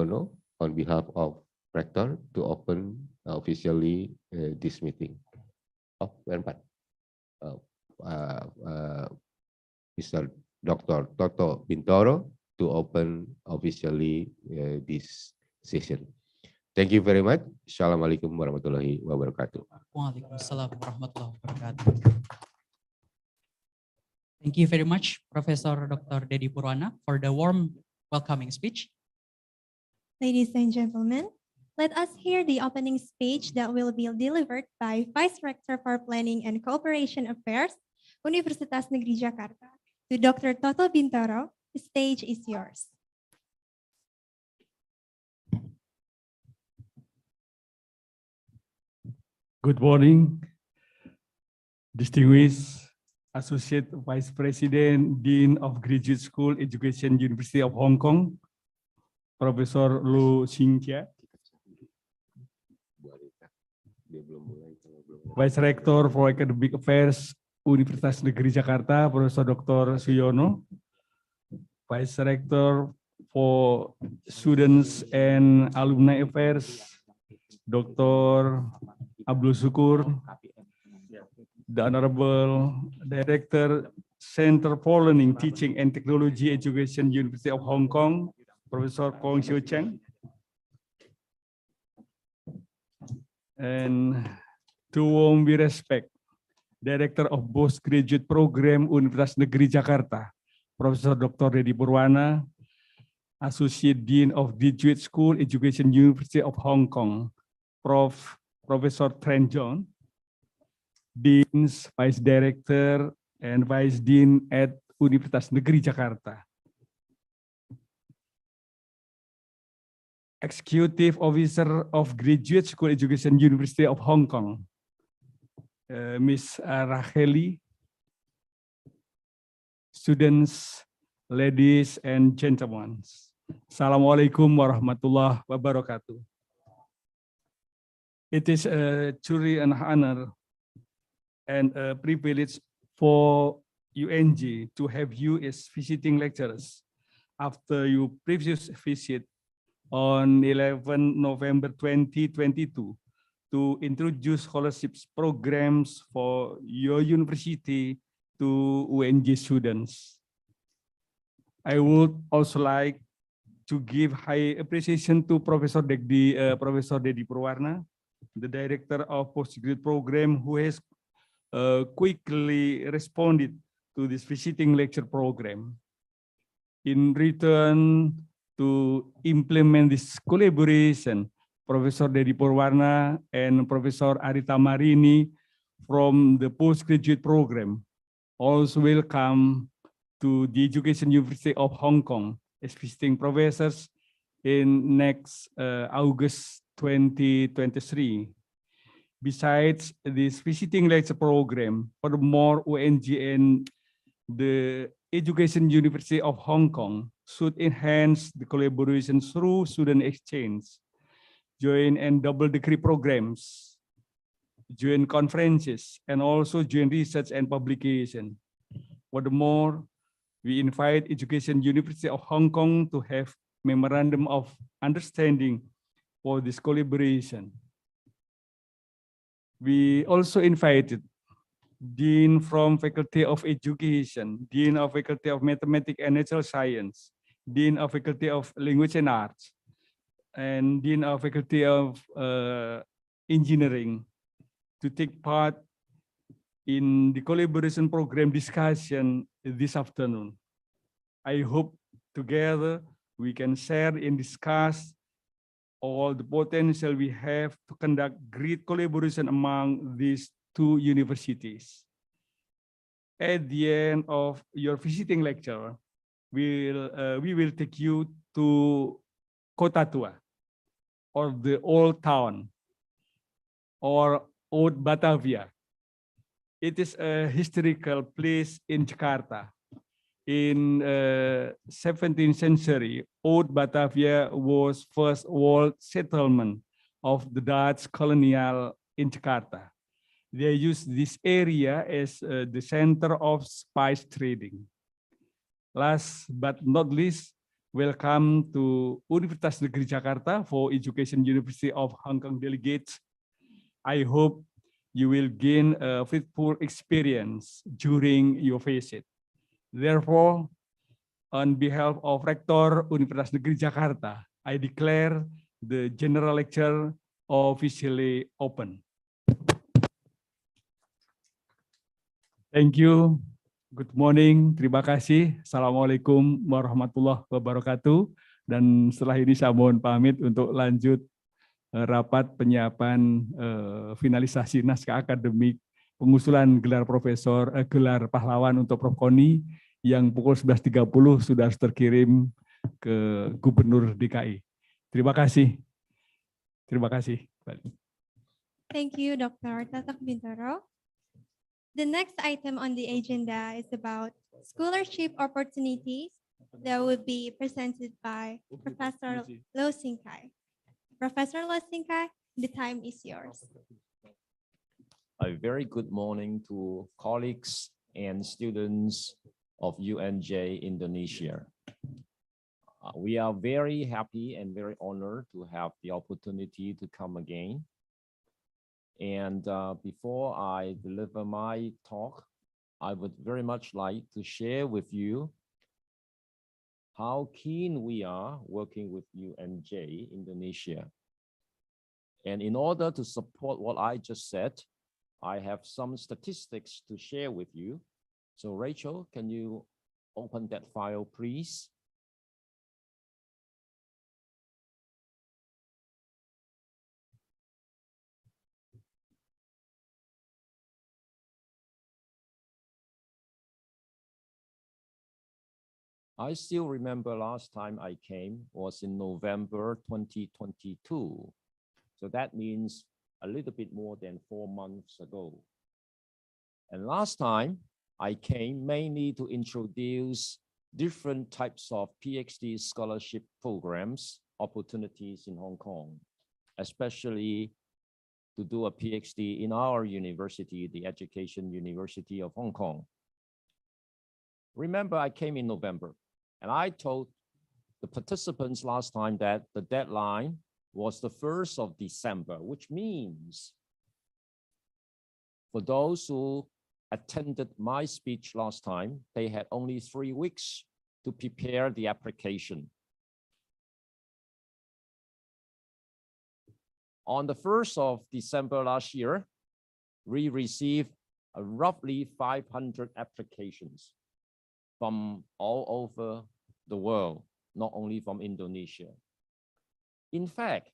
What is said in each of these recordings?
Suyono on behalf of Rector to open officially this meeting. Oh, Pak. Mr. Dr. Toto Bintoro to open officially this session. Thank you very much. Assalamualaikum warahmatullahi wabarakatuh. Waalaikumsalam warahmatullahi wabarakatuh. Thank you very much, Professor Dr. Dedi Purwana, for the warm welcoming speech. Ladies and gentlemen, let us hear the opening speech that will be delivered by Vice Rector for Planning and Cooperation Affairs, Universitas Negeri Jakarta. To Dr. Toto Bintoro, the stage is yours. Good morning, distinguished Associate Vice President, Dean of Graduate School Education, University of Hong Kong, Profesor Lu Xingqia, Vice Rector for Academic Affairs, Universitas Negeri Jakarta, Profesor Dr. Suyono, Vice Rector for Students and Alumni Affairs, Dr. Abdul Sukur, the Honorable Director, Center for Learning, Teaching and Technology Education, University of Hong Kong, Professor Kong Xiu Cheng, and to whom we respect, Director of Postgraduate Program, Universitas Negeri Jakarta, Profesor Dr. Dedi Purwana, Associate Dean of Graduate School Education, University of Hong Kong, Professor Trent John, Deans, Vice Director, and Vice Dean at Universitas Negeri Jakarta. Executive Officer of Graduate School Education, University of Hong Kong, Ms. Racheli, students, ladies and gentlemen. Assalamualaikum warahmatullahi wabarakatuh. It is truly an honor and a privilege for UNG to have you as visiting lecturers after your previous visit on 11 November 2022 to introduce scholarships programs for your university to UNG students. I would also like to give high appreciation to Professor Dedi Purwana, the Director of Postgraduate Program, who has quickly responded to this visiting lecture program. In return to implement this collaboration, Professor Dedi Purwana and Professor Arita Marini from the postgraduate program also welcome to the Education University of Hong Kong as visiting professors in next August 2023. Besides this visiting lecture program, furthermore, UNG and the Education University of Hong Kong should enhance the collaboration through student exchange, joint and double degree programs, joint conferences, and also joint research and publication. Furthermore, we invite Education University of Hong Kong to have memorandum of understanding for this collaboration. We also invited Dean from Faculty of Education, Dean of Faculty of Mathematics and Natural Science, Dean of Faculty of Language and Arts, and Dean of Faculty of Engineering to take part in the collaboration program discussion this afternoon. I hope together we can share and discuss all the potential we have to conduct great collaboration among these two universities. At the end of your visiting lecture, we will take you to Kota Tua, or the Old Town, or Old Batavia. It is a historical place in Jakarta. In 17th century, Old Batavia was first world settlement of the Dutch colonial in Jakarta. They used this area as the center of spice trading. Last but not least, Welcome to Universitas Negeri Jakarta for Education University of Hongkong delegates. I hope you will gain a fruitful experience during your visit. Therefore, on behalf of Rector Universitas Negeri Jakarta, I declare the general lecture officially open. Thank you. Good morning. Terima kasih. Assalamualaikum warahmatullahi wabarakatuh. Dan setelah ini saya mohon pamit untuk lanjut rapat penyiapan finalisasi naskah akademik pengusulan gelar profesor, gelar pahlawan untuk Prof. Koni yang pukul 11.30 sudah harus terkirim ke Gubernur DKI. Terima kasih. Terima kasih. Thank you, Dr. Tatak Bintaro. The next item on the agenda is about scholarship opportunities that will be presented by Professor Lo Singkai. Professor Lo Singkai, the time is yours. A very good morning to colleagues and students of UNJ Indonesia. We are very happy and very honored to have the opportunity to come again. And before I deliver my talk, I would very much like to share with you how keen we are working with UNJ Indonesia. And in order to support what I just said, I have some statistics to share with you. So Rachel, can you open that file, please? I still remember last time I came was in November 2022. So that means a little bit more than 4 months ago. And last time I came mainly to introduce different types of PhD scholarship programs, opportunities in Hong Kong, especially to do a PhD in our university, the Education University of Hong Kong. Remember, I came in November. And I told the participants last time that the deadline was the 1st of December, which means for those who attended my speech last time, they had only 3 weeks to prepare the application. On the 1st of December last year, we received roughly 500 applications from all over the world, not only from Indonesia. In fact,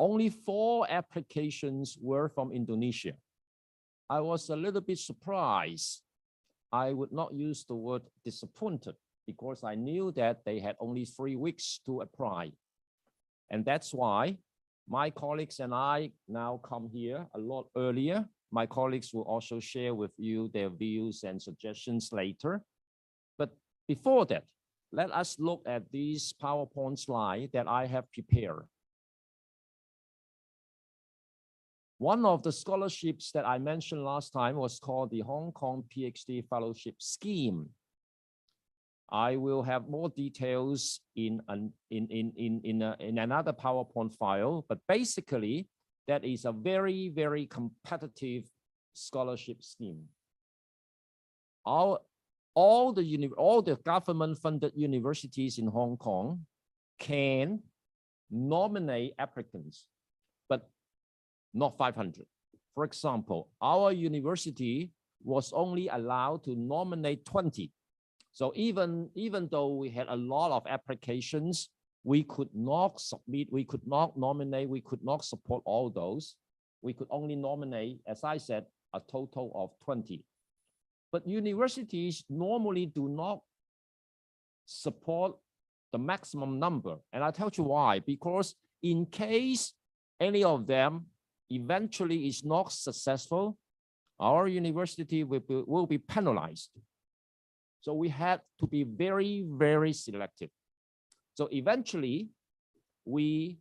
only 4 applications were from Indonesia. I was a little bit surprised. I would not use the word disappointed because I knew that they had only 3 weeks to apply. And that's why my colleagues and I now come here a lot earlier. My colleagues will also share with you their views and suggestions later. But before that, let us look at this PowerPoint slide that I have prepared. One of the scholarships that I mentioned last time was called the Hong Kong PhD Fellowship Scheme. I will have more details in another PowerPoint file, but basically, that is a very, very competitive scholarship scheme. All the government-funded universities in Hong Kong can nominate applicants, but not 500. For example, our university was only allowed to nominate 20. So even though we had a lot of applications, we could not submit, we could not nominate, we could not support all those. We could only nominate, as I said, a total of 20. But universities normally do not support the maximum number. And I'll tell you why. Because in case any of them eventually is not successful, our university will be penalized. So we had to be very, very selective. So eventually, we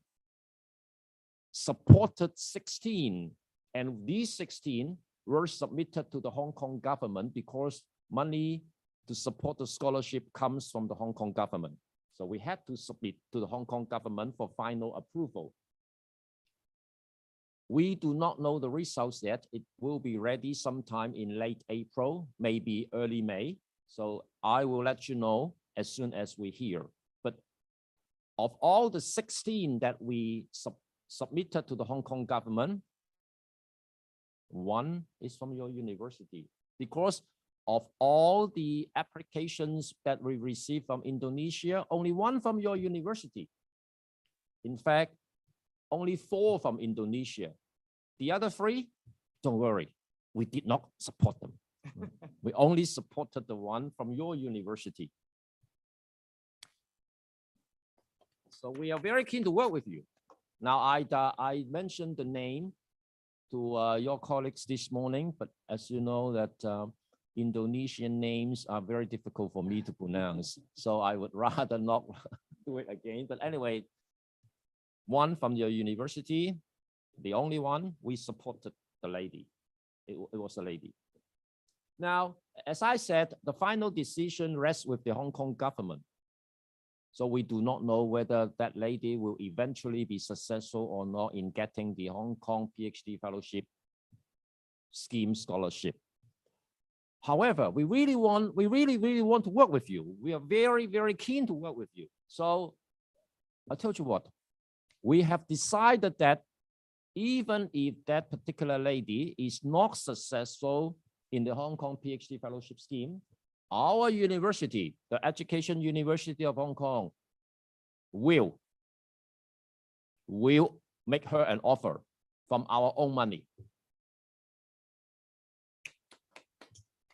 supported 16, and these 16 were submitted to the Hong Kong government because money to support the scholarship comes from the Hong Kong government. So we had to submit to the Hong Kong government for final approval. We do not know the results yet. It will be ready sometime in late April, maybe early May. So I will let you know as soon as we hear. But of all the 16 that we submitted to the Hong Kong government, one is from your university. Because of all the applications that we received from Indonesia, only one from your university. In fact, only 4 from Indonesia. The other 3, don't worry, we did not support them. We only supported the one from your university. So we are very keen to work with you. Now, I mentioned the name to your colleagues this morning, but as you know that Indonesian names are very difficult for me to pronounce. So I would rather not do it again. But anyway, one from your university, the only one, we supported the lady. It was a lady. Now, as I said, the final decision rests with the Hong Kong government. So we do not know whether that lady will eventually be successful or not in getting the Hong Kong PhD fellowship scheme scholarship. However, we really want to work with you. We are very, very keen to work with you. So I told you what, we have decided that even if that particular lady is not successful in the Hong Kong PhD fellowship scheme, our university, the Education University of Hong Kong, will make her an offer from our own money.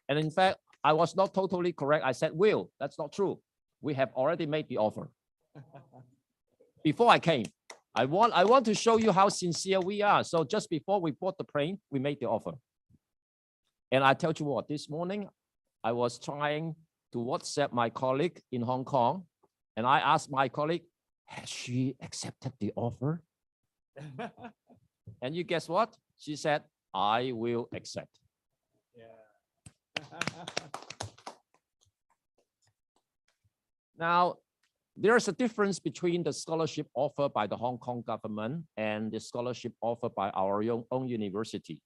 And in fact, I was not totally correct. I said will. That's not true. We have already made the offer. Before I came, I want to show you how sincere we are. So just before we bought the plane, we made the offer. And I tell you what, this morning, I was trying to WhatsApp my colleague in Hong Kong, and I asked my colleague, has she accepted the offer? And you guess what? She said, I will accept. Now, there's a difference between the scholarship offered by the Hong Kong government and the scholarship offered by our own university.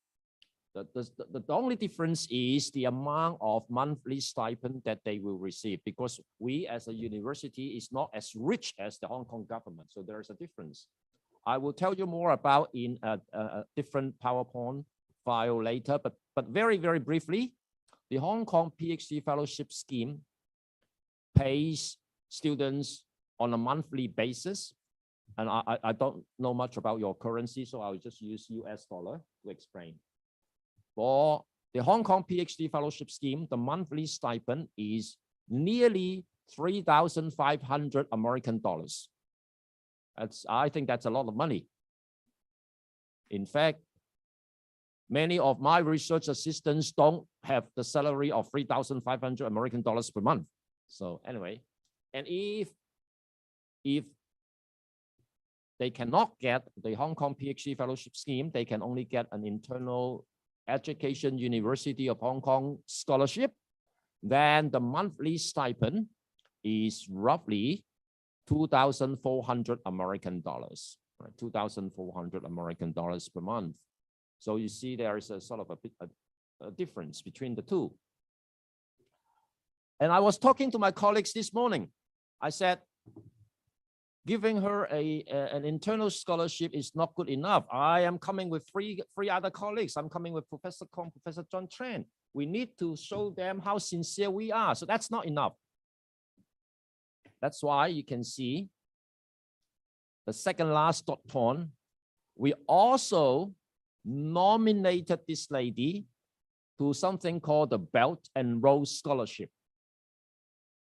The only difference is the amount of monthly stipend that they will receive, because we as a university is not as rich as the Hong Kong government. So there is a difference. I will tell you more about in a different PowerPoint file later, but very, very briefly, the Hong Kong PhD fellowship scheme pays students on a monthly basis. And I don't know much about your currency, so I'll just use US dollar to explain. For the Hong Kong PhD fellowship scheme, the monthly stipend is nearly 3,500 American dollars. I think that's a lot of money. In fact, many of my research assistants don't have the salary of 3,500 American dollars per month. So anyway, and if they cannot get the Hong Kong PhD fellowship scheme, they can only get an internal Education University of Hong Kong scholarship, then the monthly stipend is roughly 2,400 American dollars, right? 2,400 American dollars per month. So you see there is a sort of a difference between the two. And I was talking to my colleagues this morning. I said, giving her an internal scholarship is not good enough. I am coming with three other colleagues. I'm coming with Professor Kong, Professor John Tran. We need to show them how sincere we are. So that's not enough. That's why you can see the second last dot point. We also nominated this lady to something called the Belt and Road Scholarship.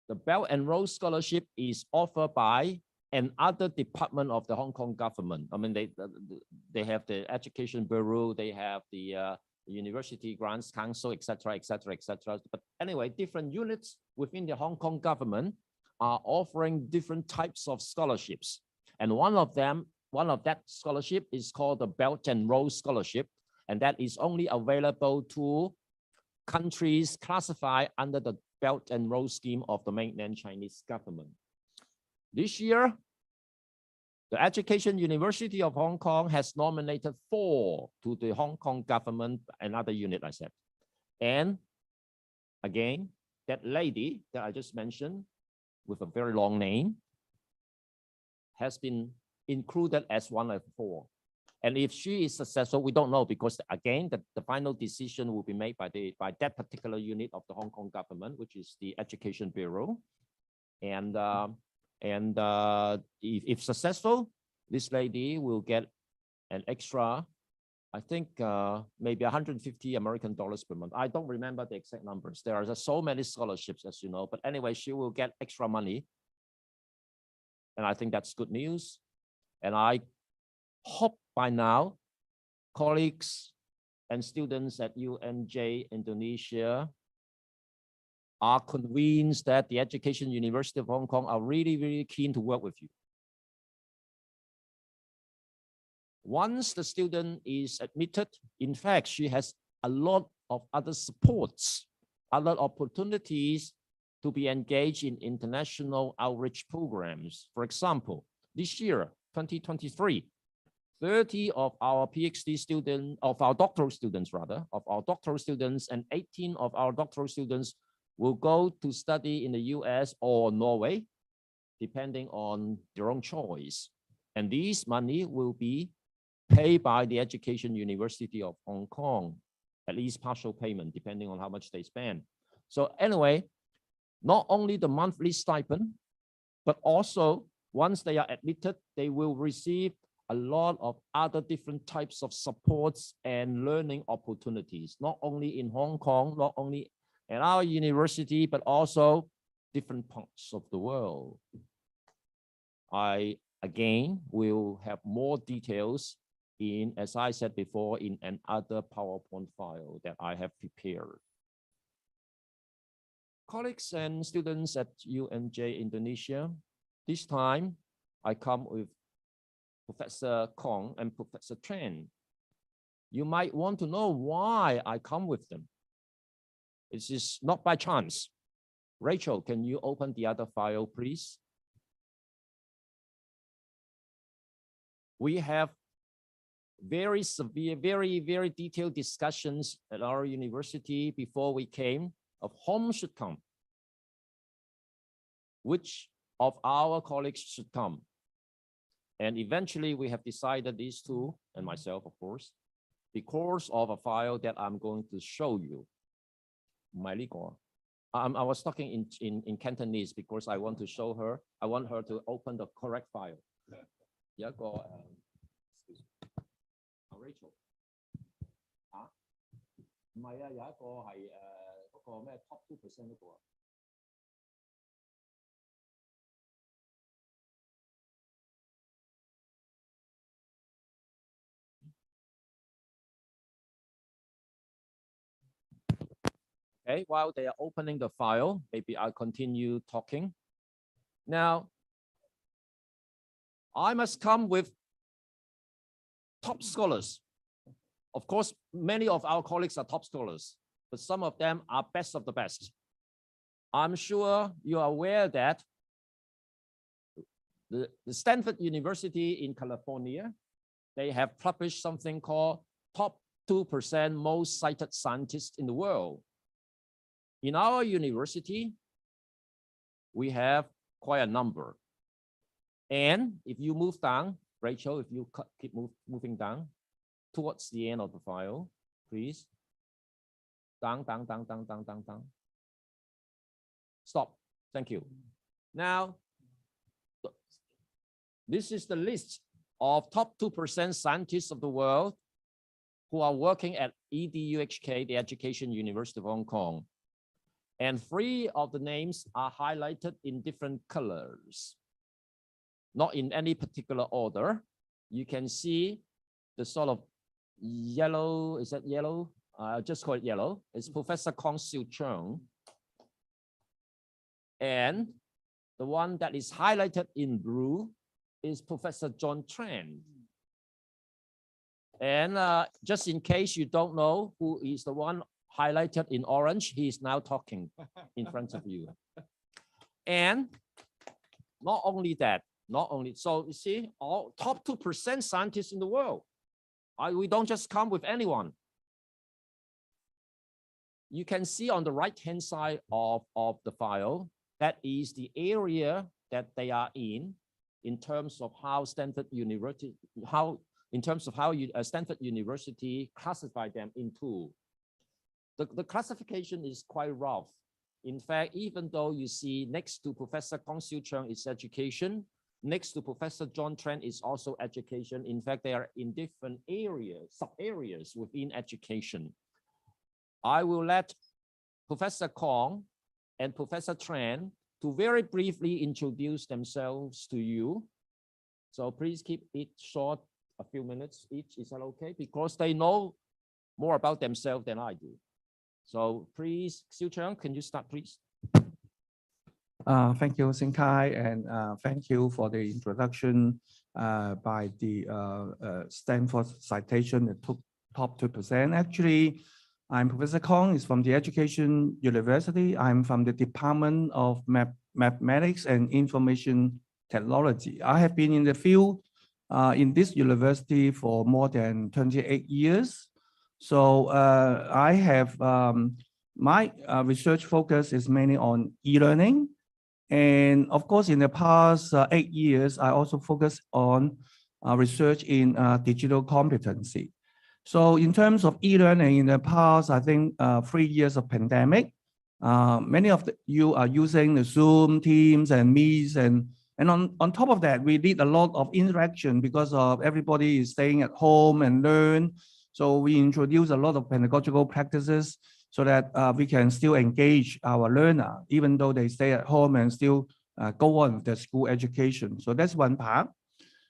The Belt and Road Scholarship is offered by another department of the Hong Kong government. I mean, they have the Education Bureau, they have the University Grants Council, etc., etc., etc. But anyway, different units within the Hong Kong government are offering different types of scholarships. And one of that scholarship is called the Belt and Road Scholarship. And that is only available to countries classified under the Belt and Road Scheme of the mainland Chinese government. This year, the Education University of Hong Kong has nominated 4 to the Hong Kong government, another unit I said. And again, that lady that I just mentioned with a very long name has been included as one of 4. And if she is successful, we don't know, because again, the final decision will be made by that particular unit of the Hong Kong government, which is the Education Bureau. And if successful, this lady will get an extra, I think maybe $150 American per month. I don't remember the exact numbers. There are just so many scholarships, as you know. But anyway, she will get extra money. And I think that's good news. And I hope by now, colleagues and students at UNJ Indonesia are convinced that the Education University of Hong Kong are really, really keen to work with you. Once the student is admitted, in fact, she has a lot of other supports, other opportunities to be engaged in international outreach programs. For example, this year, 2023, 30 of our PhD students, of our doctoral students and 18 of our doctoral students will go to study in the US or Norway, depending on their own choice. And this money will be paid by the Education University of Hong Kong, at least partial payment, depending on how much they spend. So anyway, not only the monthly stipend, but also once they are admitted, they will receive a lot of other different types of supports and learning opportunities, not only in Hong Kong, not only at our university, but also different parts of the world. I, again, will have more details in, as I said before, in another PowerPoint file that I have prepared. Colleagues and students at UNJ Indonesia, this time I come with Professor Kong and Professor Tran. You might want to know why I come with them. It is not by chance. Rachel, can you open the other file, please? We have very severe, very detailed discussions at our university before we came of whom should come, which of our colleagues should come. And eventually we have decided, these two and myself, of course, because of a file that I'm going to show you. I was talking in Cantonese because I want to show her, I want her to open the correct file. Yeah, go. Rachel. Top 2% 嗰個。Okay, while they are opening the file, maybe I'll continue talking. Now, I must come with top scholars. Of course, many of our colleagues are top scholars, but some of them are best of the best. I'm sure you are aware that the Stanford University in California, they have published something called top 2% most cited scientists in the world. In our university, we have quite a number. And if you move down, Rachel, if you keep moving down towards the end of the file, please. Down. Stop. Thank you. Now, this is the list of top 2% scientists of the world who are working at EDUHK, the Education University of Hong Kong. And 3 of the names are highlighted in different colors, not in any particular order. You can see the sort of yellow, is that yellow? Just call it yellow. It's Professor Kong Siu Chung. And the one that is highlighted in blue is Professor John Tran. And just in case you don't know who is the one highlighted in orange, he is now talking in front of you. And not only that, so you see, all top 2% scientists in the world. We don't just come with anyone. You can see on the right-hand side of the file, that is the area that they are in terms of how Stanford University, Stanford University classified them into. The classification is quite rough. In fact, even though you see next to Professor Kong Xiu Cheng is education, next to Professor John Tran is also education. In fact, they are in different areas, sub-areas within education. I will let Professor Kong and Professor Tran to very briefly introduce themselves to you. So please keep it short, a few minutes each. Is that okay? Because they know more about themselves than I do. So please, Xiu Cheng, can you start, please? Thank you, Sin Kai, and thank you for the introduction by the Stanford citation, the top 2%. Actually, I'm Professor Kong, is from the Education University. I'm from the Department of Mathematics and Information Technology. I have been in the field in this university for more than 28 years. So I have my research focus is mainly on e-learning. And of course, in the past 8 years, I also focused on research in digital competency. So in terms of e-learning, in the past, I think 3 years of pandemic, many of you are using the Zoom, Teams, and Meets, and on top of that, we did a lot of interaction because of everybody is staying at home and learn. So we introduced a lot of pedagogical practices so that we can still engage our learner, even though they stay at home and still go on with their school education. So that's one part.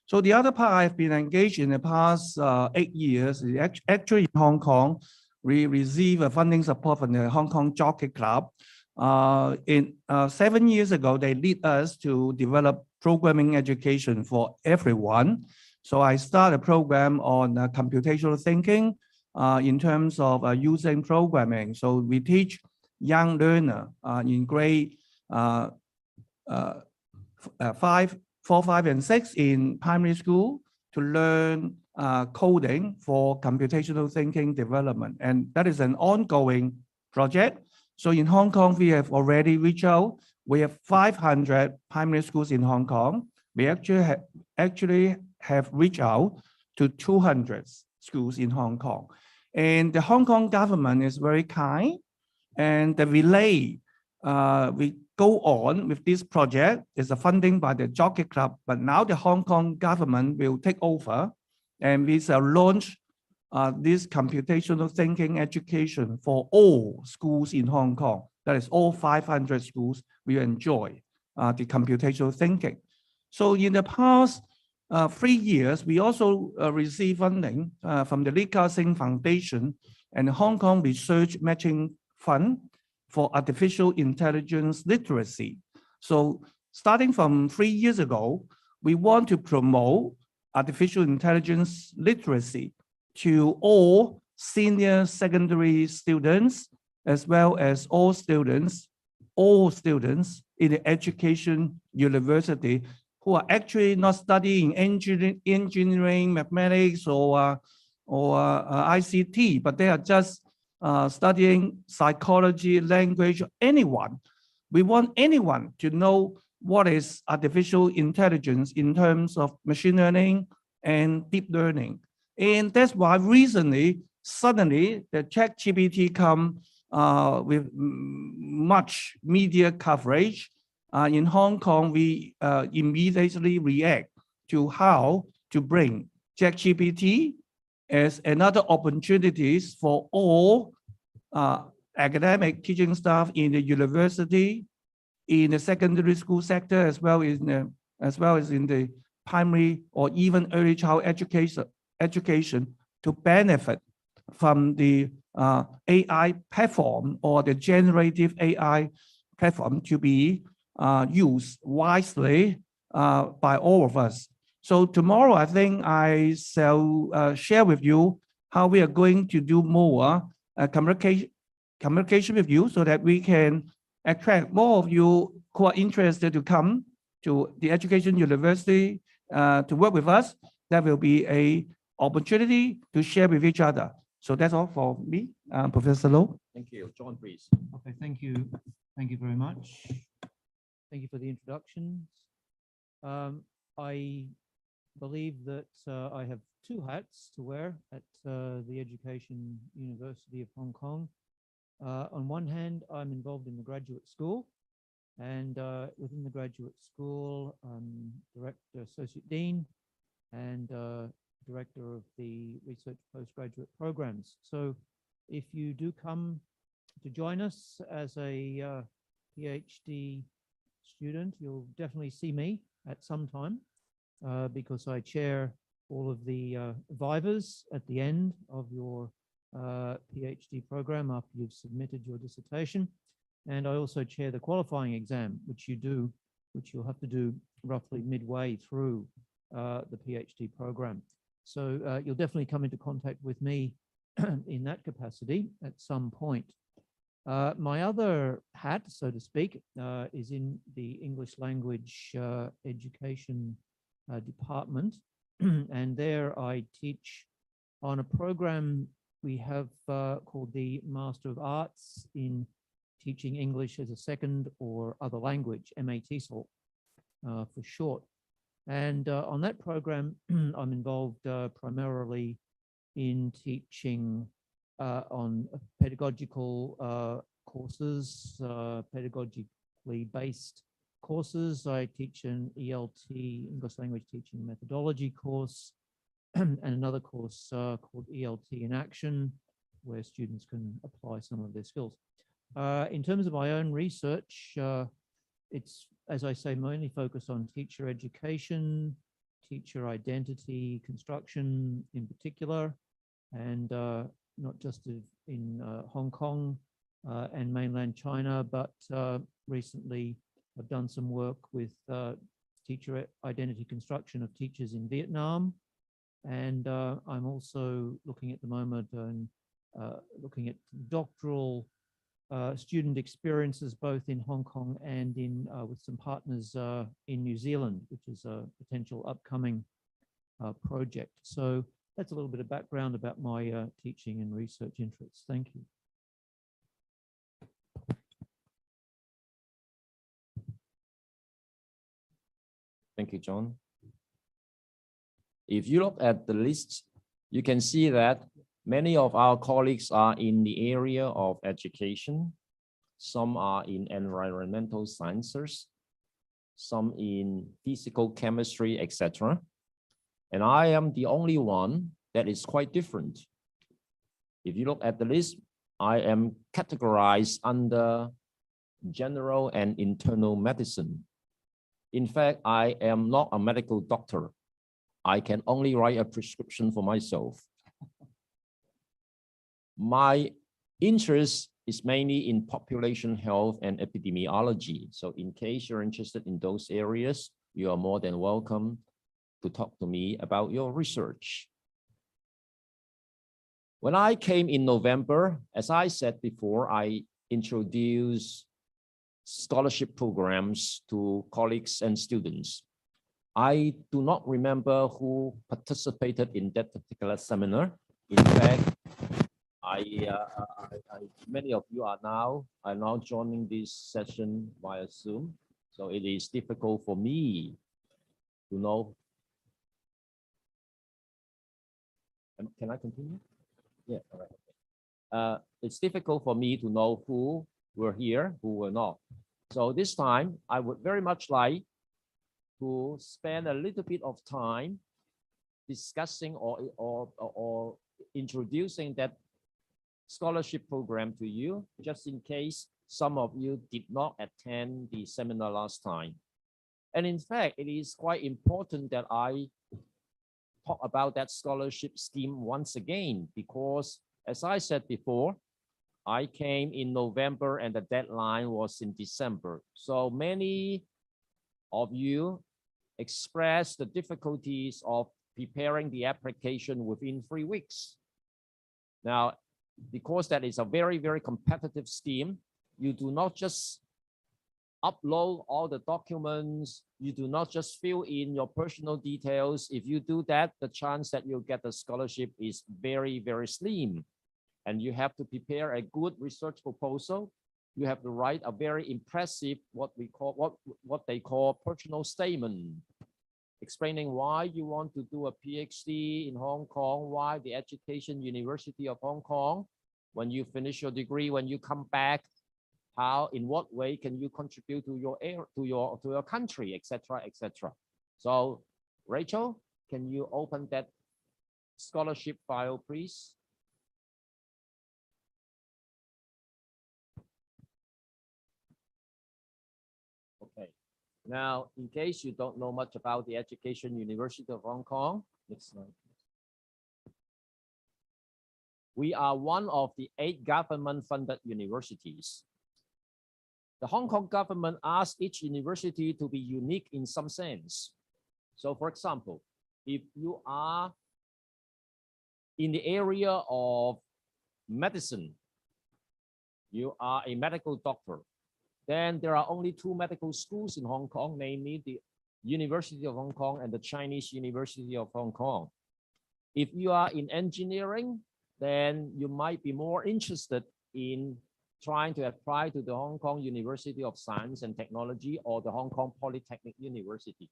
So the other part I've been engaged in the past 8 years is actually in Hong Kong. We receive a funding support from the Hong Kong Jockey Club. 7 years ago, they lead us to develop programming education for everyone. So I started a program on computational thinking in terms of using programming. So we teach young learner in grade 4, 5, and 6 in primary school to learn coding for computational thinking development. And that is an ongoing project. So in Hong Kong, we have already reached out. We have 500 primary schools in Hong Kong. We actually have reached out to 200 schools in Hong Kong. And the Hong Kong government is very kind. And the relay, we go on with this project. It's a funding by the Jockey Club, but now the Hong Kong government will take over and we shall launch this computational thinking education for all schools in Hong Kong. That is all 500 schools will enjoy the computational thinking. So in the past 3 years, we also received funding from the Lee Ka-shing Foundation and the Hong Kong Research Matching Fund for artificial intelligence literacy. So starting from 3 years ago, we want to promote artificial intelligence literacy to all senior secondary students, as well as all students in the education university who are actually not studying engineering, mathematics, or ICT, but they are just studying psychology, language, anyone. We want anyone to know what is artificial intelligence in terms of machine learning and deep learning. And that's why recently, suddenly, the ChatGPT come with much media coverage. In Hong Kong, we immediately react to how to bring ChatGPT as another opportunities for all academic teaching staff in the university, in the secondary school sector, as well as in the primary or even early child education to benefit from the AI platform or the generative AI platform to be used wisely by all of us. So tomorrow, I think I shall share with you how we are going to do more communication with you so that we can attract more of you who are interested to come to the education university to work with us. That will be a opportunity to share with each other. So that's all for me, Professor Low. Thank you. John, please. Okay, thank you. Thank you very much. Thank you for the introductions. I believe that I have two hats to wear at the Education University of Hong Kong. On one hand, I'm involved in the graduate school, and within the graduate school, I'm Director, Associate Dean, and Director of the Research Postgraduate Programs. So if you do come to join us as a PhD student, you'll definitely see me at some time because I chair all of the vivas at the end of your PhD program after you've submitted your dissertation. And I also chair the qualifying exam, which you'll have to do roughly midway through the PhD program. So you'll definitely come into contact with me in that capacity at some point. My other hat, so to speak, is in the English language education department. And there I teach on a program we have called the Master of Arts in Teaching English as a Second or Other Language, MATESOL for short. And on that program, I'm involved primarily in teaching on pedagogical courses, pedagogically based courses. I teach an ELT, English Language Teaching Methodology course, and another course called ELT in Action, where students can apply some of their skills. In terms of my own research, it's, as I say, mainly focused on teacher education, teacher identity construction in particular, and not just in Hong Kong and mainland China, but recently I've done some work with teacher identity construction of teachers in Vietnam. And I'm also looking at the moment and looking at doctoral student experiences both in Hong Kong and in with some partners in New Zealand, which is a potential upcoming project. So that's a little bit of background about my teaching and research interests. Thank you. Thank you, John. If you look at the list, you can see that many of our colleagues are in the area of education. Some are in environmental sciences, some in physical chemistry, etc. And I am the only one that is quite different. If you look at the list, I am categorized under general and internal medicine. In fact, I am not a medical doctor. I can only write a prescription for myself. My interest is mainly in population health and epidemiology. So in case you're interested in those areas, you are more than welcome to talk to me about your research. When I came in November, as I said before, I introduced scholarship programs to colleagues and students. I do not remember who participated in that particular seminar. In fact, many of you are now joining this session via Zoom. So it is difficult for me to know. Can I continue? Yeah, all right. It's difficult for me to know who were here, who were not. So this time, I would very much like to spend a little bit of time discussing or introducing that scholarship program to you, just in case some of you did not attend the seminar last time. And in fact, it is quite important that I talk about that scholarship scheme once again, because as I said before, I came in November and the deadline was in December. So many of you expressed the difficulties of preparing the application within 3 weeks. Now, because that is a very, very competitive scheme. You do not just upload all the documents. You do not just fill in your personal details. If you do that, the chance that you'll get the scholarship is very, very slim. And you have to prepare a good research proposal. You have to write a very impressive, what they call personal statement, explaining why you want to do a PhD in Hong Kong, why the Education University of Hong Kong. When you finish your degree, when you come back, how, in what way can you contribute to your country, etc., etc. So, Rachel, can you open that scholarship file, please? Okay. Now, in case you don't know much about the Education University of Hong Kong, next slide. We are one of the 8 government-funded universities. The Hong Kong government asked each university to be unique in some sense. So, for example, if you are in the area of medicine, you are a medical doctor, then there are only 2 medical schools in Hong Kong, namely the University of Hong Kong and the Chinese University of Hong Kong. If you are in engineering, then you might be more interested in trying to apply to the Hong Kong University of Science and Technology or the Hong Kong Polytechnic University,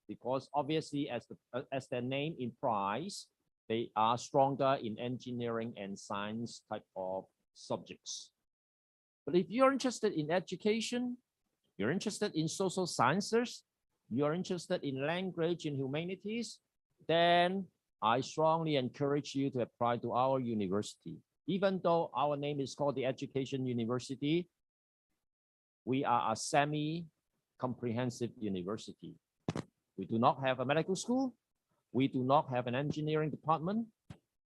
because obviously, as their name implies, they are stronger in engineering and science type of subjects. But if you're interested in education, you're interested in social sciences, you're interested in language and humanities, then I strongly encourage you to apply to our university. Even though our name is called the Education University, we are a semi-comprehensive university. We do not have a medical school. We do not have an engineering department.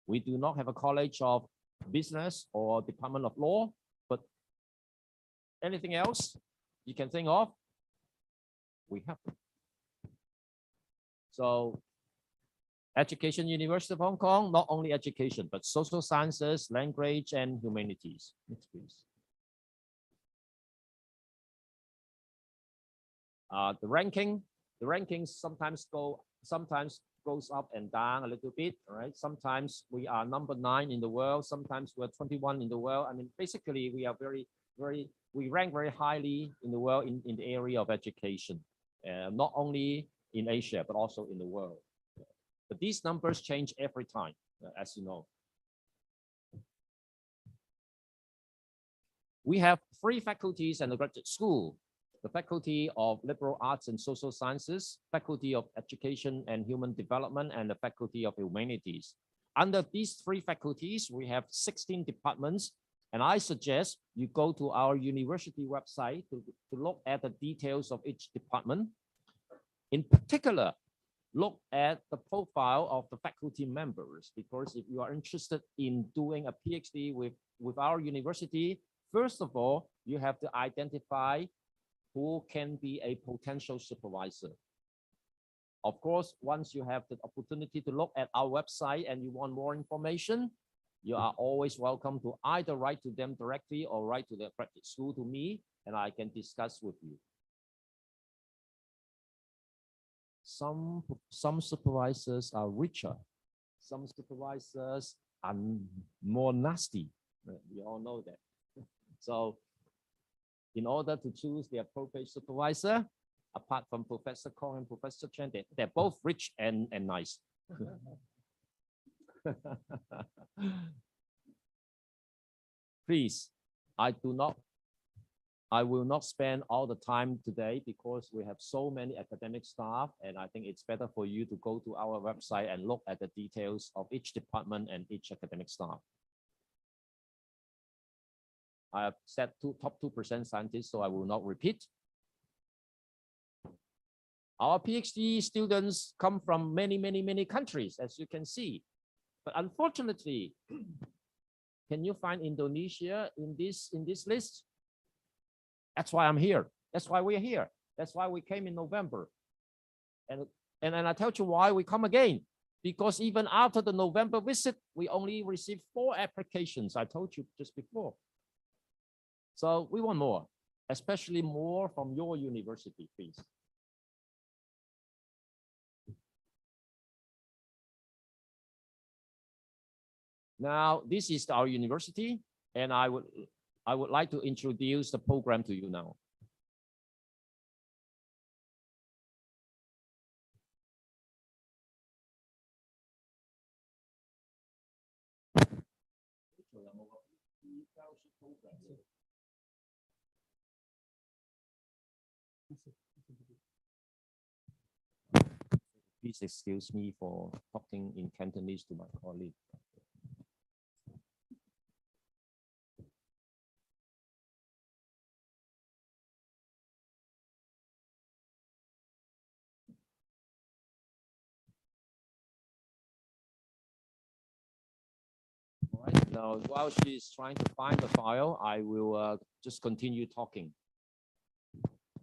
We do not have a college of business or department of law, but anything else you can think of, we have them. So, Education University of Hong Kong, not only education, but social sciences, language, and humanities. Next, please. The rankings sometimes goes up and down a little bit, all right? Sometimes we are number 9 in the world, sometimes we're 21 in the world. I mean, basically, we are we rank very highly in the world in the area of education, not only in Asia, but also in the world. But these numbers change every time, as you know. We have 3 faculties and a graduate school: the Faculty of Liberal Arts and Social Sciences, Faculty of Education and Human Development, and the Faculty of Humanities. Under these 3 faculties, we have 16 departments, and I suggest you go to our university website to look at the details of each department. In particular, look at the profile of the faculty members, because if you are interested in doing a PhD with our university, first of all, you have to identify who can be a potential supervisor. Of course, once you have the opportunity to look at our website and you want more information, you are always welcome to either write to them directly or write to the graduate school to me, and I can discuss with you. Some supervisors are richer. Some supervisors are more nasty. We all know that. So in order to choose the appropriate supervisor, apart from Professor Kong and Professor Chen, they're both rich and nice. Please, I will not spend all the time today because we have so many academic staff, and I think it's better for you to go to our website and look at the details of each department and each academic staff. I have said top 2% scientists, so I will not repeat. Our PhD students come from many countries, as you can see. But unfortunately, can you find Indonesia in this list? That's why I'm here. That's why we're here. That's why we came in November. And I tell you why we come again. because even after the November visit, we only received 4 applications. I told you just before. So we want more, especially more from your university, please. Now, this is our university, and I would like to introduce the program to you now. Please excuse me for talking in Cantonese to my colleague. All right, now while she's trying to find the file, I will just continue talking.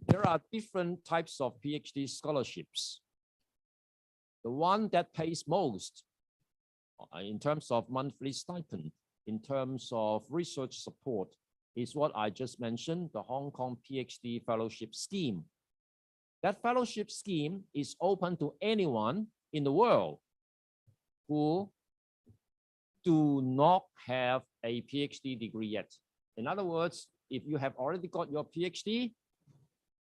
There are different types of PhD scholarships. The one that pays most in terms of monthly stipend, in terms of research support, is what I just mentioned, the Hong Kong PhD Fellowship Scheme. That fellowship scheme is open to anyone in the world who do not have a PhD degree yet. In other words, if you have already got your PhD,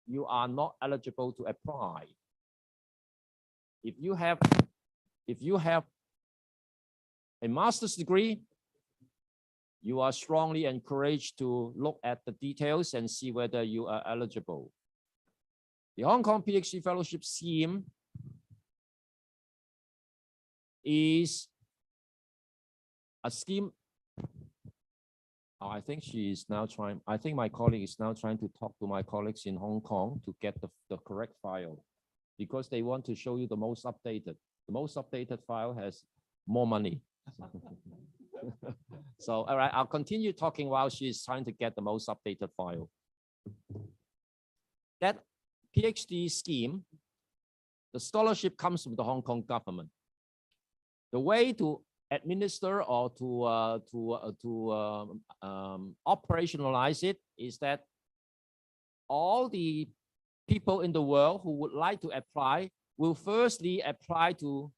you are not eligible to apply. If you have a master's degree, you are strongly encouraged to look at the details and see whether you are eligible. The Hong Kong PhD Fellowship Scheme is a scheme. I think my colleague is now trying to talk to my colleagues in Hong Kong to get the correct file, because they want to show you the most updated. The most updated file has more money. So, all right, I'll continue talking while she's trying to get the most updated file. That PhD scheme, the scholarship comes from the Hong Kong government. The way to administer or to operationalize it is that all the people in the world who would like to apply will firstly apply to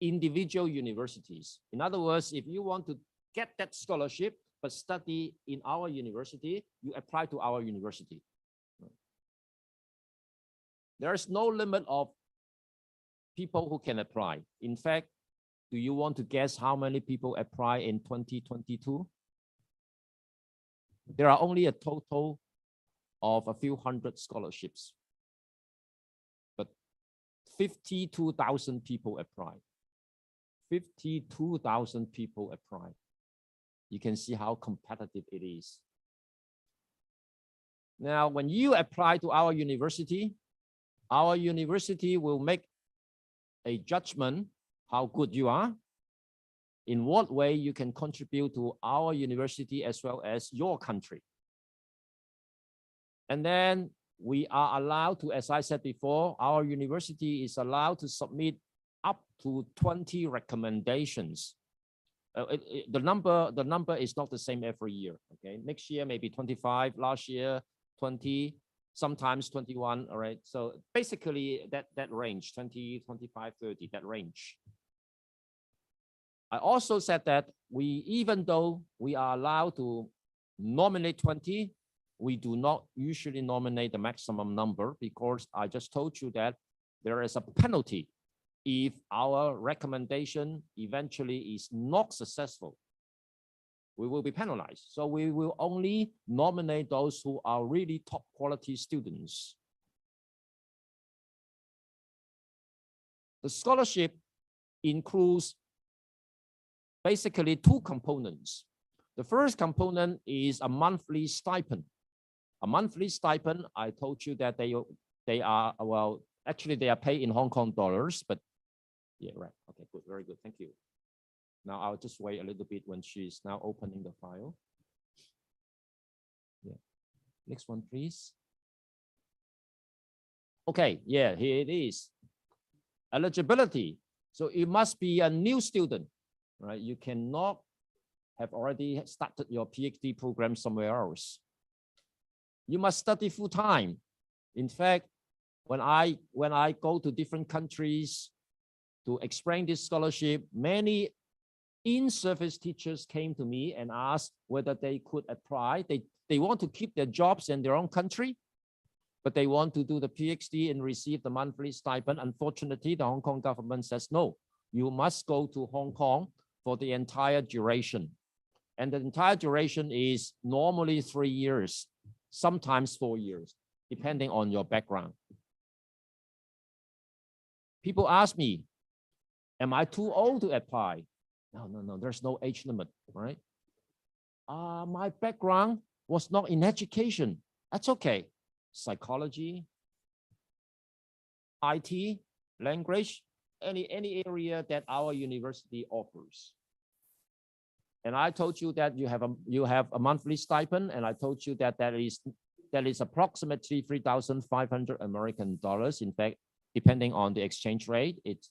individual universities. In other words, if you want to get that scholarship but study in our university, you apply to our university. There is no limit of people who can apply. In fact, do you want to guess how many people apply in 2022? There are only a total of a few hundred scholarships, but 52,000 people apply. 52,000 people apply. You can see how competitive it is. Now, when you apply to our university will make a judgment how good you are, in what way you can contribute to our university as well as your country. And then we are allowed to, as I said before, our university is allowed to submit up to 20 recommendations. The number is not the same every year. Okay, next year maybe 25, last year 20, sometimes 21. All right, so basically that range, 20, 25, 30, that range. I also said that even though we are allowed to nominate 20, we do not usually nominate the maximum number, because I just told you that there is a penalty if our recommendation eventually is not successful. We will be penalized. So we will only nominate those who are really top quality students. The scholarship includes basically 2 components. The first component is a monthly stipend. A monthly stipend, I told you that they are, well, actually they are paid in Hong Kong dollars, but yeah, right. Okay, good, very good, thank you. Now I'll just wait a little bit when she's now opening the file. Yeah, next one, please. Okay, yeah, here it is. Eligibility. So it must be a new student, right? You cannot have already started your PhD program somewhere else. You must study full time. In fact, when I go to different countries to explain this scholarship, many in-service teachers came to me and asked whether they could apply. They want to keep their jobs in their own country, but they want to do the PhD and receive the monthly stipend. Unfortunately, the Hong Kong government says, no, you must go to Hong Kong for the entire duration. And the entire duration is normally 3 years, sometimes 4 years, depending on your background. People ask me, am I too old to apply? No, there's no age limit, right? My background was not in education. That's okay. Psychology, IT, language, any area that our university offers. And I told you that you have a monthly stipend, and I told you that that is approximately 3,500 American dollars. In fact, depending on the exchange rate, it's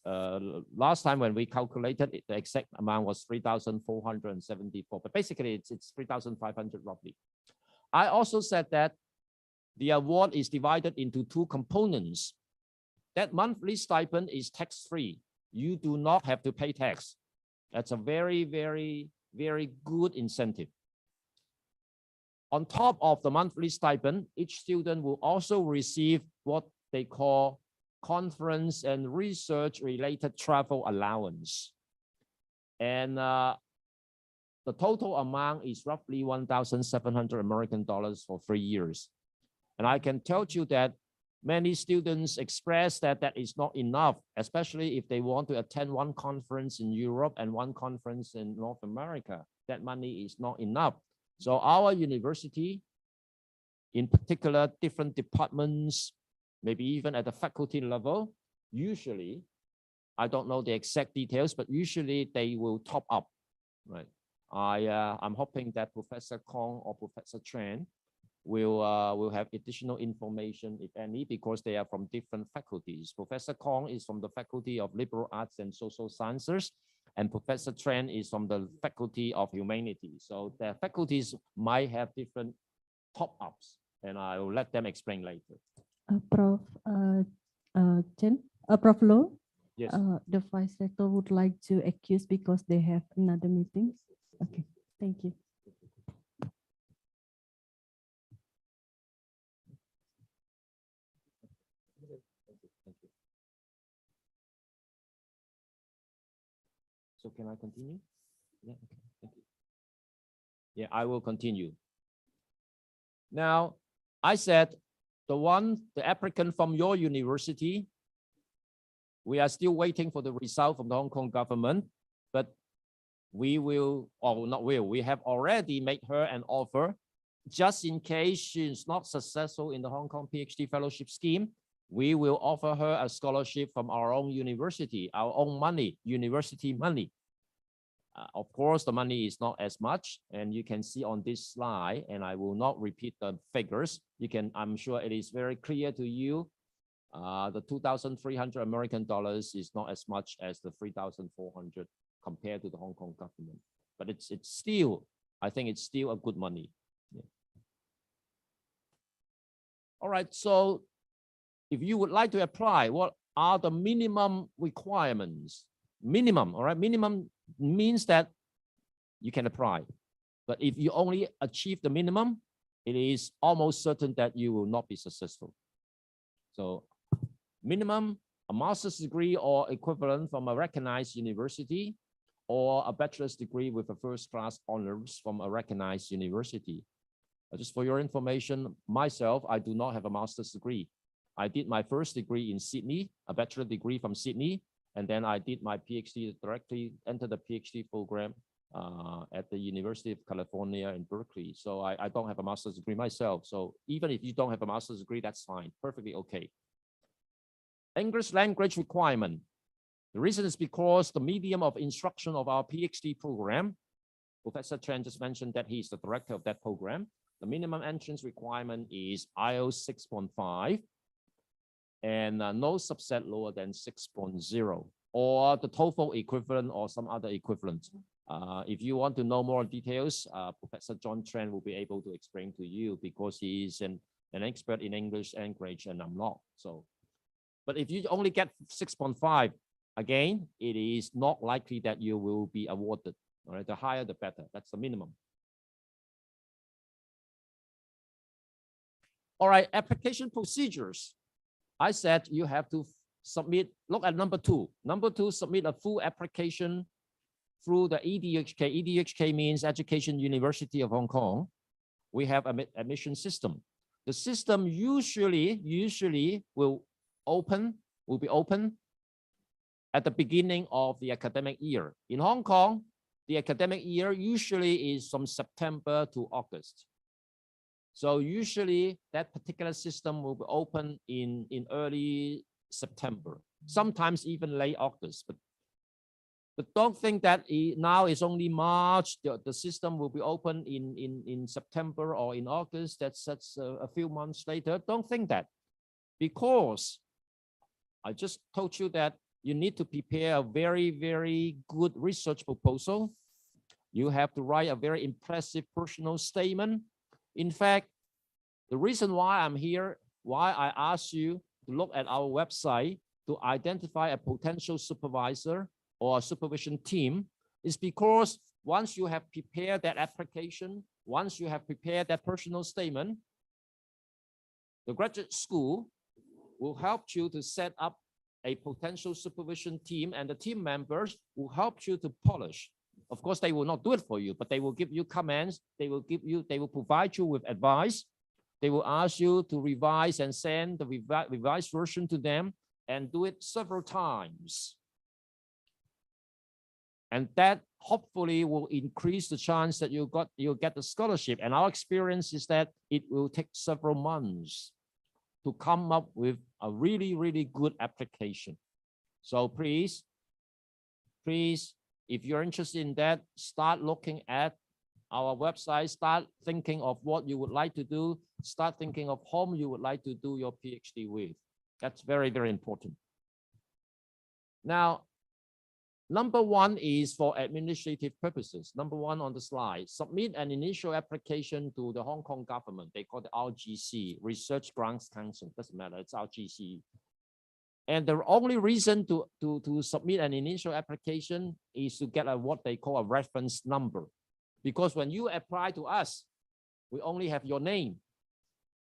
last time when we calculated it, the exact amount was 3,474. But basically, it's 3,500 roughly. I also said that the award is divided into 2 components. That monthly stipend is tax-free. You do not have to pay tax. That's a very, very, very good incentive. On top of the monthly stipend, each student will also receive what they call conference and research related travel allowance. And the total amount is roughly 1,700 American dollars for 3 years. And I can tell you that many students express that that is not enough, especially if they want to attend one conference in Europe and one conference in North America. That money is not enough. So our university, in particular, different departments, maybe even at the faculty level, usually, I don't know the exact details, but usually they will top up, right? I'm hoping that Professor Kong or Professor Tran will have additional information, if any, because they are from different faculties. Professor Kong is from the Faculty of Liberal Arts and Social Sciences, and Professor Tran is from the Faculty of Humanities. So their faculties might have different top-ups, and I will let them explain later. Prof. Prof. Loh, Yes. the Vice Rector would like to accuse because they have another meeting. Okay, thank you. So can I continue? Yeah, okay, thank you. Yeah, I will continue. Now, I said the applicant from your university, we are still waiting for the result from the Hong Kong government, but we will, or not will, we have already made her an offer. Just in case she's not successful in the Hong Kong PhD fellowship scheme, we will offer her a scholarship from our own university, our own money, university money. Of course, the money is not as much, and you can see on this slide, and I will not repeat the figures. I'm sure it is very clear to you. The 2,300 American dollars is not as much as the 3,400 compared to the Hong Kong government, but it's still, I think it's still a good money. Yeah. All right, so if you would like to apply, what are the minimum requirements? Minimum, all right, minimum means that you can apply. But if you only achieve the minimum, it is almost certain that you will not be successful. So minimum, a master's degree or equivalent from a recognized university, or a bachelor's degree with a first-class honors from a recognized university. Just for your information, myself, I do not have a master's degree. I did my first degree in Sydney, a bachelor degree from Sydney, and then I did my PhD, directly entered the PhD program at the University of California in Berkeley. So I don't have a master's degree myself. So even if you don't have a master's degree, that's fine, perfectly okay. English language requirement. The reason is because the medium of instruction of our PhD program, Professor Chen just mentioned that he's the director of that program. The minimum entrance requirement is IELTS 6.5. and no subset lower than 6.0, or the TOEFL equivalent or some other equivalent. If you want to know more details, Professor John Tran will be able to explain to you, because he is an expert in English language and I'm not. So, but if you only get 6.5, again, it is not likely that you will be awarded. All right, the higher the better. That's the minimum. All right, application procedures. I said you have to submit, look at number 2. Number 2, submit a full application through the EDHK. EDHK means Education University of Hong Kong. We have an admission system. The system usually will be open at the beginning of the academic year. In Hong Kong, the academic year usually is from September to August. So usually that particular system will be open in early September, sometimes even late August. But don't think that now it's only March, the system will be open in September or in August. That's a few months later. Don't think that, because I just told you that you need to prepare a very, very good research proposal. You have to write a very impressive personal statement. In fact, the reason why I'm here, why I asked you to look at our website to identify a potential supervisor or a supervision team, is because once you have prepared that application, once you have prepared that personal statement, the graduate school will help you to set up a potential supervision team, and the team members will help you to polish. Of course, they will not do it for you, but they will give you comments. They will provide you with advice. They will ask you to revise and send the revised version to them, and do it several times. And that hopefully will increase the chance that you'll get the scholarship. And our experience is that it will take several months to come up with a really, really good application. So please, if you're interested in that, start looking at our website, start thinking of what you would like to do, start thinking of whom you would like to do your PhD with. That's very, very important. Now, number 1 is for administrative purposes. Number 1 on the slide, submit an initial application to the Hong Kong government. They call it RGC, Research Grants Council. Doesn't matter, it's RGC. And the only reason to submit an initial application is to get what they call a reference number. Because when you apply to us, we only have your name.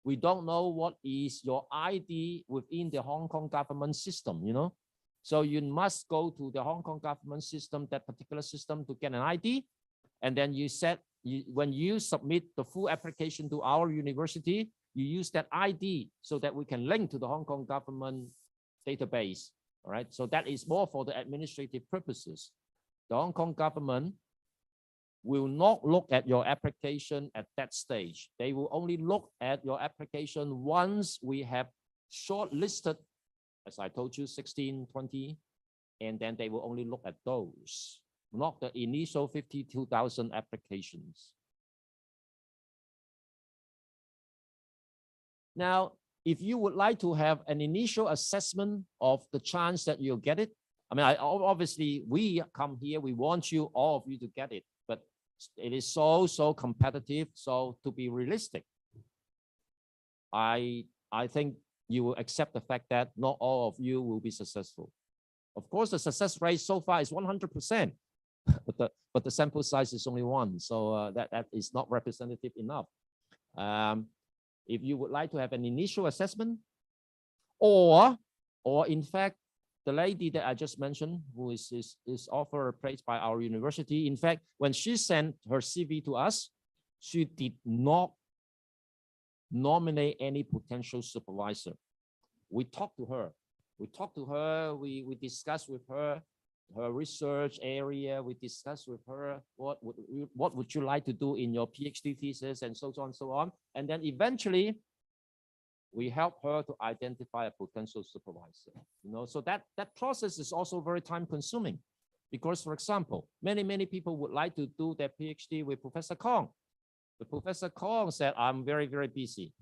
We don't know what is your ID within the Hong Kong government system, you know. So you must go to the Hong Kong government system, that particular system, to get an ID. And then when you submit the full application to our university, you use that ID so that we can link to the Hong Kong government database. All right. So that is more for the administrative purposes. The Hong Kong government will not look at your application at that stage. They will only look at your application once we have shortlisted, as I told you, 16, 20, and then they will only look at those, not the initial 52,000 applications. Now, if you would like to have an initial assessment of the chance that you'll get it, I mean, obviously we come here, we want you, all of you, to get it, but it is so competitive. So to be realistic, I think you will accept the fact that not all of you will be successful. Of course, the success rate so far is 100%, but the sample size is only 1, so that is not representative enough. If you would like to have an initial assessment, or in fact, the lady that I just mentioned, who is offered a place by our university, in fact, when she sent her CV to us, she did not nominate any potential supervisor. We talked to her. We discussed with her her research area. We discussed with her what would you like to do in your PhD thesis, and so on and so on. And then eventually, we help her to identify a potential supervisor. You know, so that process is also very time consuming, because, for example, many people would like to do their PhD with Professor Kong. But Professor Kong said, I'm very, very busy.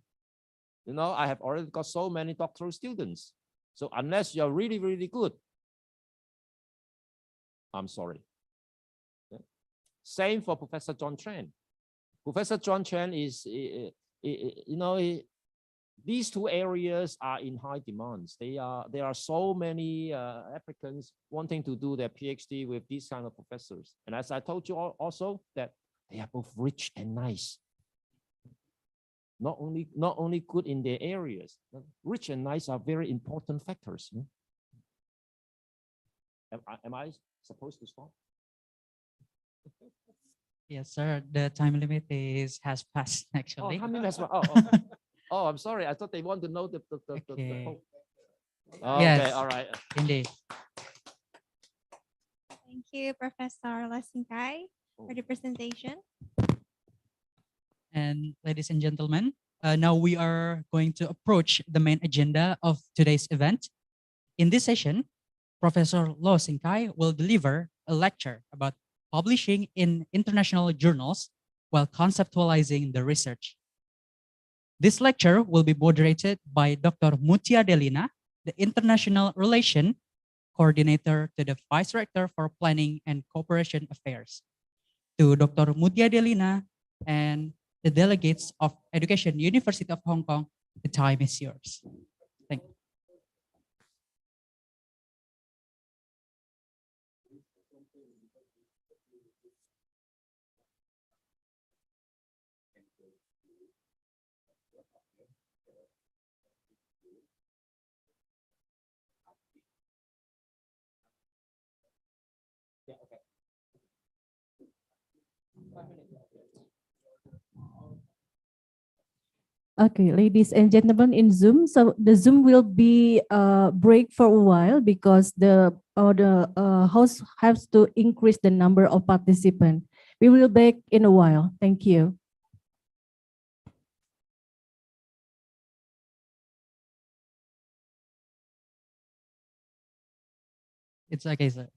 You know, I have already got so many doctoral students. So unless you're really, really good, I'm sorry. Okay. Same for Professor John Chen. Professor John Chen is, these two areas are in high demands. There are so many applicants wanting to do their PhD with these kind of professors. And as I told you also, that they are both rich and nice. Not only good in their areas, but rich and nice are very important factors. Am I supposed to stop? Yes, sir. The time limit has passed Oh, actually. how many has oh, I'm sorry. I thought they want to know the Okay. whole. Okay, Yes. all right. Indeed. Thank you, Professor Lasingkai, for the presentation. And ladies and gentlemen, now we are going to approach the main agenda of today's event. In this session, Professor Lo Singkai will deliver a lecture about publishing in international journals while conceptualizing the research. This lecture will be moderated by Dr. Mutia Delina, the International Relation Coordinator to the Vice Rector for Planning and Cooperation Affairs. To Dr. Mutia Delina and the delegates of Education University of Hong Kong, the time is yours. Thank you. Yeah, okay. Okay, ladies and gentlemen in Zoom. So the Zoom will be break for a while because the host has to increase the number of participants. We will back in a while. Thank you. It's okay, sir.